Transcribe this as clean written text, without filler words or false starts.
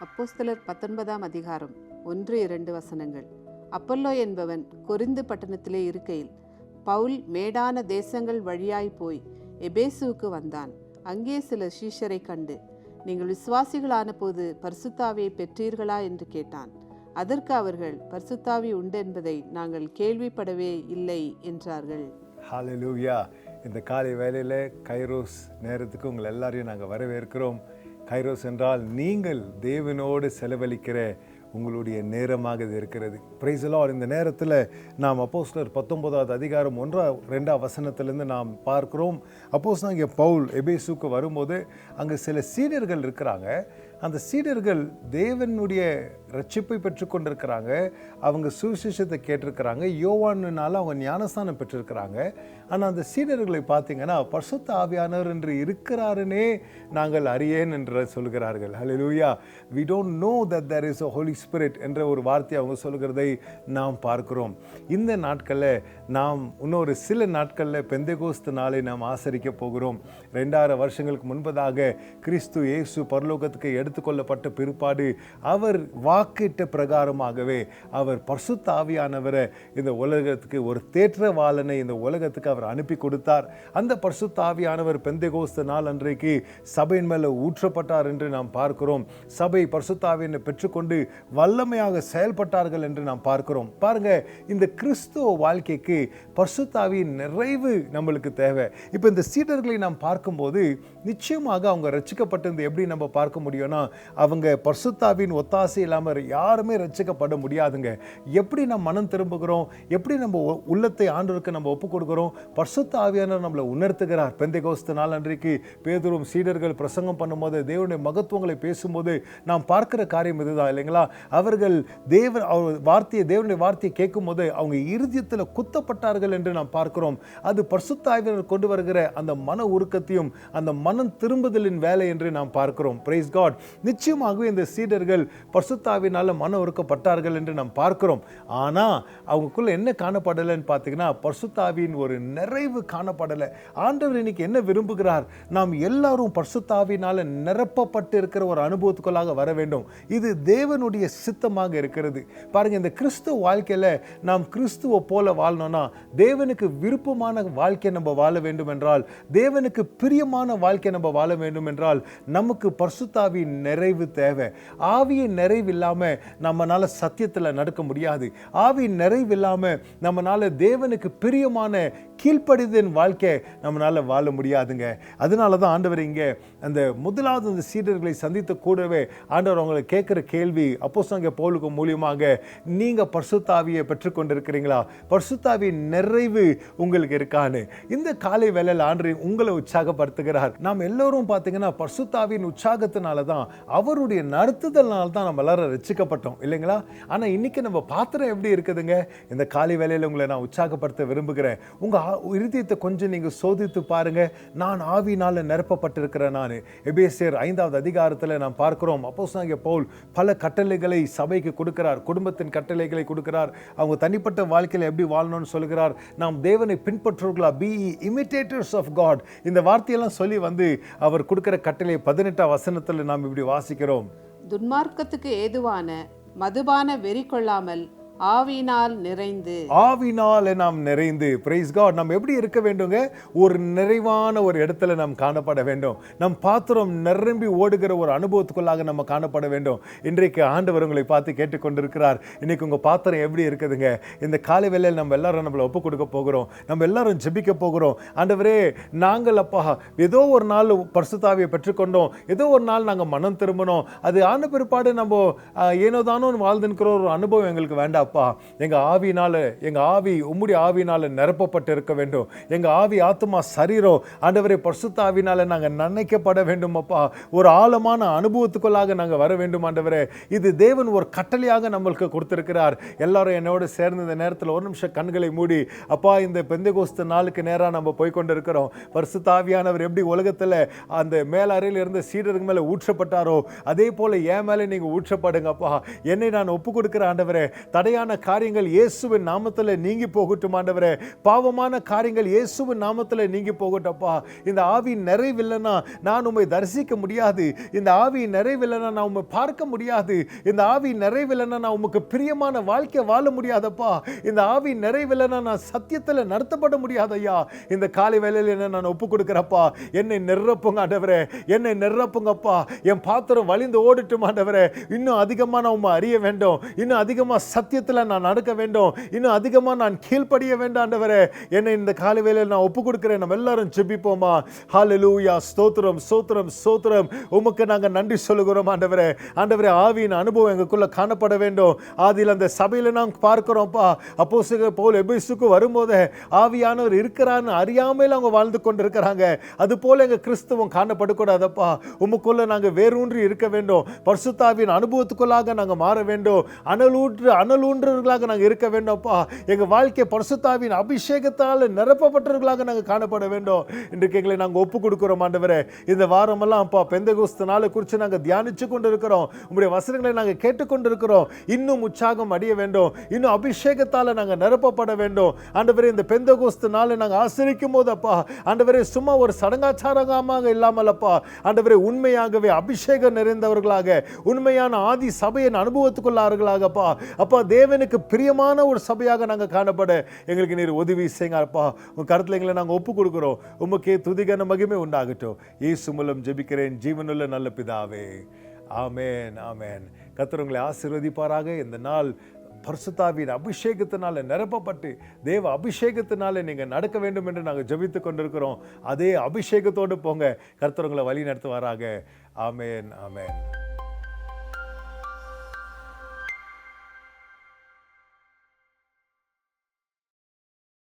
அப்போஸ்தலர் 19 அதிகாரம் 1-2 வசனங்கள். அப்பல்லோ என்பவன் கொரிந்து பட்டணத்திலே இருக்கையில் பவுல் மேடான தேசங்கள் வழியாய் போய் எபேசுவுக்கு வந்தான். அங்கே சில சீஷரை கண்டு, நீங்கள் விசுவாசிகளான போது பரிசுத்தாவியை பெற்றீர்களா என்று கேட்டான். அதற்கு அவர்கள், பரிசுத்தாவி உண்டென்பதை நாங்கள் கேள்விப்படவே இல்லை என்றார்கள். ஹல்லேலூயா. இந்த காலை வேளையில் கைரோஸ் நேரத்துக்கு உங்களை எல்லாரையும் நாங்கள் வரவேற்கிறோம். கைரோஸ் என்றால் நீங்கள் தேவனோடு செலவழிக்கிற உங்களுடைய நேரமாக இது இருக்கிறது. Praise the Lord. இந்த நேரத்தில் நாம் அப்போஸ்தலர் 19 அதிகாரம் 1-2 வசனத்திலிருந்து நாம் பார்க்கிறோம். அப்போஸ்தலனாகிய பவுல் எபேசுக்கு வரும்போது அங்கே சில சீடர்கள் இருக்கிறாங்க. அந்த சீடர்கள் தேவனுடைய ரட்சிப்பை பெற்றுக்கொண்டிருக்கிறாங்க. அவங்க சுவிசேஷத்தை கேட்டிருக்கிறாங்க. யோவானுனால அவங்க ஞானஸ்தானம் பெற்றிருக்கிறாங்க. ஆனால் அந்த சீடர்களை பார்த்தீங்கன்னா பரிசுத்த ஆவியானவர் என்று இருக்கிறாருன்னே நாங்கள் அறியேன் என்று சொல்கிறார்கள். ஹல்லேலூயா. we don't know that there is a holy spirit என்ற ஒரு வார்த்தையை அவங்க சொல்கிறதை நாம் பார்க்கிறோம். இந்த நாட்களில் நாம் இன்னொரு சில நாட்களில் பெந்தெகோஸ்து நாளை நாம் ஆசரிக்க போகிறோம். 2000 வருஷங்களுக்கு முன்பதாக கிறிஸ்து இயேசு பரலோகத்துக்கு எடுத்துக்கொள்ளப்பட்ட பிற்பாடு அவர் வாக்கிட்ட பிரகாரமாகவே அவர் பரிசுத்த ஆவியானவரை இந்த உலகத்துக்கு ஒரு தேற்றவாளனை இந்த உலகத்துக்கு அவர் அனுப்பி கொடுத்தார். அந்த பரிசுத்த ஆவியானவர் பெந்தெகோஸ்து நாள் அன்றைக்கு சபையின் மேலே ஊற்றப்பட்டார் என்று நாம் பார்க்கிறோம். சபை பரிசுத்த ஆவியை பெற்றுக்கொண்டு வல்லமையாக செயல்பட்டார்கள் என்று நாம் பார்க்கிறோம். பாருங்க, இந்த கிறிஸ்துவ வாழ்க்கைக்கு பரிசுத்த ஆவியின் நிறைவு நம்மளுக்கு தேவை. இப்போ இந்த சீடர்களை நாம் பார்க்கும்போது நிச்சயமாக அவங்க ரட்சிக்கப்பட்டது எப்படி நம்ம பார்க்க முடியும்னா, அவங்க பரிசுத்த ஆவியின் ஒத்தாசை இல்லாமல் யாருமே ரட்சிக்கப்பட முடியாதுங்க. எப்படி நம்ம மனம் திரும்புகிறோம், எப்படி நம்ம உள்ளத்தை ஆண்டவருக்கு நம்ம ஒப்பு கொடுக்கிறோம், பரிசுத்த ஆவியானவர் நம்மளை உணர்த்துகிறார். பெந்தெகோஸ்து நாள் அன்றைக்கு பேதுரும் சீடர்கள் பிரசங்கம் பண்ணும்போது தேவனுடைய மகத்துவங்களை பேசும்போது நாம் பார்க்கிற காரியம் இதுதான் இல்லைங்களா? அவர்கள் தேவனுடைய வார்த்தையை கேட்கும் போது அவங்க இருதயத்தில் குத்தப்பட்டார்கள் என்று நாம் பார்க்கிறோம். அது பரிசுத்த ஆவியானவர் கொண்டு வருகிற அந்த மன உருக்கத்தையும் அந்த மனம் திரும்புதலின் வேலை என்று நாம் பார்க்கிறோம். Praise God. நிச்சயமாகவே இந்த சீடர்கள் பரிசுத்த ஆவியினால மன உருக்கப்பட்டார்கள் என்று நாம் பார்க்கிறோம். ஆனா அவங்களுக்குள்ள என்ன காணப்படலைன்னு பார்த்தீங்கன்னா, பரிசுத்த ஆவியின் ஒரு நிறைவு காணப்படலை. ஆண்டவர் இன்னைக்கு என்ன விரும்புகிறார்? நாம் எல்லாரும் பரிசுத்த ஆவியினால நிரப்பப்பட்டு இருக்கிற ஒரு அனுபவத்துக்குள்ளாக வர வேண்டும். இது தேவனுடைய சித்தமாக இருக்கிறது. பாருங்க, இந்த கிறிஸ்துவ வாழ்க்கையில நாம் கிறிஸ்துவ போல வாழணும்னா, தேவனுக்கு விருப்பமான வாழ்க்கை நம்ம வாழ வேண்டும் என்றால், தேவனுக்கு பிரியமான வாழ்க்கை நம்ம வாழ வேண்டும் என்றால், நமக்கு பரிசுத்த ஆவியின் நிறைவு தேவை. ஆவியின் நிறைவு இல்லாம நம்மனால சத்தியத்தில் நடக்க முடியாது. ஆவியின் நிறைவு இல்லாம நம்மனால தேவனுக்கு பிரியமான கீழ்ப்படிதலின் வாழ்க்கை நம்மளால வாழ முடியாதுங்க. அதனால தான் ஆண்டவர் இங்கே அந்த முதலாவது அந்த சீடர்களை சந்தித்த கூடவே ஆண்டவர் அவங்களை கேட்கிற கேள்வி, அப்போஸ்தலனாகிய பவுலுக்கு மூலியமாக, நீங்க பரிசுத்த ஆவியை பெற்றுக்கொண்டிருக்கிறீங்களா? பரிசுத்த ஆவியின் நிறைவு உங்களுக்கு இருக்கான்னு இந்த காலை வேளையில் ஆண்டவர் உங்களை உற்சாகப்படுத்துகிறார். நாம் எல்லோரும் பார்த்தீங்கன்னா பரிசுத்த ஆவியின் உற்சாகத்தினால தான், அவருடைய நடத்துதல்னால தான் நம்ம எல்லாரும் ரட்சிக்கப்பட்டோம் இல்லைங்களா? ஆனா இன்னைக்கு நம்ம பாத்திரம் எப்படி இருக்குதுங்க? இந்த காலை வேளையில் உங்களை நான் உற்சாகப்படுத்த விரும்புகிறேன். உங்க இருதயத்தை கொஞ்சம் நீங்க சோதித்து பாருங்க. நான் ஆவியினால நிரப்பப்பட்டிருக்கிறேன். நான் எபேசியர் 5 அதிகாரத்தில் நாம் பார்க்கிறோம். அப்போஸ்தலனாகிய பவுல் பல கட்டளைகளை சபைக்கு கொடுக்கிறார். குடும்பத்தின் கட்டளைகளை கொடுக்கிறார். அவங்க தனிப்பட்ட வாழ்க்கையில் எப்படி வாழணும்னு சொல்கிறார். நாம் தேவனை பின்பற்றுவர்களா, பி இமிட்டேட்டர்ஸ் ஆஃப் காட், இந்த வார்த்தையெல்லாம் சொல்லி அவர் கொடுக்கிற கட்டளை 18 வசனத்தில் நாம் இப்படி வாசிக்கிறோம். துன்மார்க்கத்துக்கு ஏதுவான மதுபான வெறி கொள்ளாமல் ஆவியினால் நாம் நிறைந்து. Praise God. நம்ம எப்படி இருக்க வேண்டுங்க? ஒரு நிறைவான ஒரு இடத்துல நாம் காணப்பட வேண்டும். நம் பாத்திரம் நிரம்பி ஓடுகிற ஒரு அனுபவத்துக்குள்ளாக நம்ம காணப்பட வேண்டும். இன்றைக்கு ஆண்டவர் உங்களை பார்த்து கேட்டுக்கொண்டிருக்கிறார். இன்னைக்கு உங்க பாத்திரம் எப்படி இருக்குதுங்க? இந்த காலை வேளையில் நம்ம எல்லாரும் நம்மளை ஒப்பு கொடுக்க போகிறோம். நம்ம எல்லாரும் ஜெபிக்க போகிறோம். ஆண்டவரே, நாங்கள் அப்பா ஏதோ ஒரு நாள் பரிசுத்த ஆவியை பெற்றுக்கொண்டோம், ஏதோ ஒரு நாள் நாங்கள் மனம் திரும்பணும், அது ஆன பிற்பாடு நம்ம ஏனோதானோ வாழ்ந்துக்கிற ஒரு அனுபவம் எங்களுக்கு வேண்டாம். எங்க ஆவி உம்முடைய ஆவியினால நிரப்பப்பட்டு இருக்க வேண்டும். எங்க ஆவி, ஆத்துமா, சரீரம் ஆண்டவரே பரிசுத்த ஆவியினால நாங்க நினைக்கப்பட வேண்டும் அப்பா. ஒரு ஆழமான அனுபவத்துக்குள்ளாக நாங்க வர வேண்டும் ஆண்டவரே. இது தேவன் ஒரு கட்டளையாக நம்மளுக்கு கொடுத்திருக்கிறார். எல்லாரும் என்னோட சேர்ந்து இந்த நேரத்தில் ஒரு நிமிஷம் கண்களை மூடி, அப்பா, இந்த பெந்தெகோஸ்து நாளுக்கு நேரா நம்ம போய்கொண்டிருக்கிறோம். பரிசுத்த ஆவியானவர் எப்படி உலகத்துல அந்த மேலறையில் இருந்த சீடருக்கு மேல ஊற்றப்பட்டாரோ, அதே போல என் மேல நீங்க ஊற்றப்படுங்கப்பா. என்னை நான் ஒப்பு கொடுக்கிற ஆண்டவரே, தடையா தீமையான காரியங்கள் இயேசுவின் நாமத்தில் நீங்கி போகட்டும் ஆண்டவரே. பாவமான காரியங்கள் இயேசுவின் நாமத்தில் நீங்கி போகட்டப்பா. இந்த ஆவியின் நிறைவில்லைன்னா நான் உம்மை தரிசிக்க முடியாது. இந்த ஆவியின் நிறைவில்லைன்னா நான் உம்மை பார்க்க முடியாது. இந்த ஆவியின் நிறைவில்லைன்னா நான் உமக்கு பிரியமான வாழ்க்கை வாழ முடியாதப்பா. இந்த ஆவியின் நிறைவில்லைன்னா நான் சத்தியத்தில் நடத்தப்பட முடியாது ஐயா. இந்த காலை வேளையில் என்ன நான் ஒப்பு கொடுக்கிறப்பா. என்னை நிரப்புங்க ஆண்டவரே, என்னை நிரப்புங்கப்பா. என் பாத்திரம் வழிந்து ஓடிட்டும் ஆண்டவரே. இன்னும் அதிகமாக நான் உம்மை அறிய வேண்டும். இன்னும் அதிகமாக சத்தியத்தில் நான் நடக்க வேண்டும். இன்னும் அதிகமாக நான் கீழ்ப்படிய வேண்டும் ஆண்டவரே. என்னை இந்த காலை வேளையில் நான் ஒப்பு கொடுக்கிறேன். நம்ம எல்லாரும் ஜெபிப்போமா. ஹல்லேலூயா. ஸ்தோத்திரம் ஸ்தோத்திரம் ஸ்தோத்திரம். உமக்கு நாங்கள் நன்றி சொல்லுகிறோம் ஆண்டவரே. ஆண்டவரே, ஆவியின் அனுபவம் எங்களுக்குள்ள காணப்பட வேண்டும். ஆதியில் அந்த சபையில் நாம் பார்க்கிறோம்ப்பா. அப்போஸ்தலர் பவுல் எபேசுக்கு வரும்போது ஆவியானவர் இருக்கிறான்னு அறியாமல் அவங்க வாழ்ந்து கொண்டிருக்கிறாங்க. அது போல எங்கள் கிறிஸ்துவம் காணப்படக்கூடாதப்பா. உமக்குள்ள நாங்கள் வேரூன்றி இருக்க வேண்டும். பரிசுத்தாவின் அனுபவத்துக்குள்ளாக நாங்கள் மாற வேண்டும். அனலூன்றவர்களாக நாங்கள் இருக்க வேண்டும்ப்பா. எங்கள் வாழ்க்கை பரிசுத்தாவின் அபிஷேகத்தால் நிரப்பப்பட்டவர்களாக நாங்கள் காணப்பட வேண்டும். இன்றைக்கு எங்களை நாங்கள் ஒப்பு கொடுக்கிறோம் ஆண்டவரே. இந்த வாரமெல்லாம் அப்பா பெந்தெகோஸ்து நாளை குறித்து நாங்கள் தியானிச்சு கொண்டு இருக்கிறோம். உங்களுடைய வசனங்களை நாங்கள் கேட்டுக்கொண்டிருக்கிறோம். இன்னும் உற்சாகம் அடைய வேண்டும். இன்னும் அபிஷேகத்தால் நாங்கள் நிரப்பப்பட வேண்டும் ஆண்டவரே. இந்த பெந்தெகோஸ்து நாளை நாங்கள் ஆசரிக்கும் போது அப்பா ஆண்டவரே, சும்மா ஒரு சடங்காச்சாரமாக இல்லாமல் அப்பா ஆண்டவரே, உண்மையாகவே அபிஷேகம் நிறைந்தவர்களாக, உண்மையான ஆதி சபையின் அனுபவத்துக்குள்ளார்களாகப்பா அப்பா, தேவனுக்கு பிரியமான ஒரு சபையாக நாங்கள் காணப்பட எங்களுக்கு நீர் உதவி செய்யுங்க அப்பா. உங்கள் கருத்தில் எங்களை நாங்கள் ஒப்பு கொடுக்கிறோம். உமக்கே துதிகன மகிமை உண்டாகட்டும். இயேசு மூலம் ஜெபிக்கிறேன் ஜீவனுள்ள நல்ல பிதாவே. ஆமேன் ஆமேன். கர்த்தர் உங்களை ஆசீர்வதிப்பாராக. இந்த நாள் பரிசுத்தாவின் அபிஷேகத்தினால நிரப்பப்பட்டு தேவ அபிஷேகத்தினால நீங்கள் நடக்க வேண்டும் என்று நாங்கள் ஜெபித்து கொண்டிருக்கிறோம். அதே அபிஷேகத்தோடு போங்க. கர்த்தர் உங்களை வழி நடத்துவாராக. ஆமேன் ஆமேன்.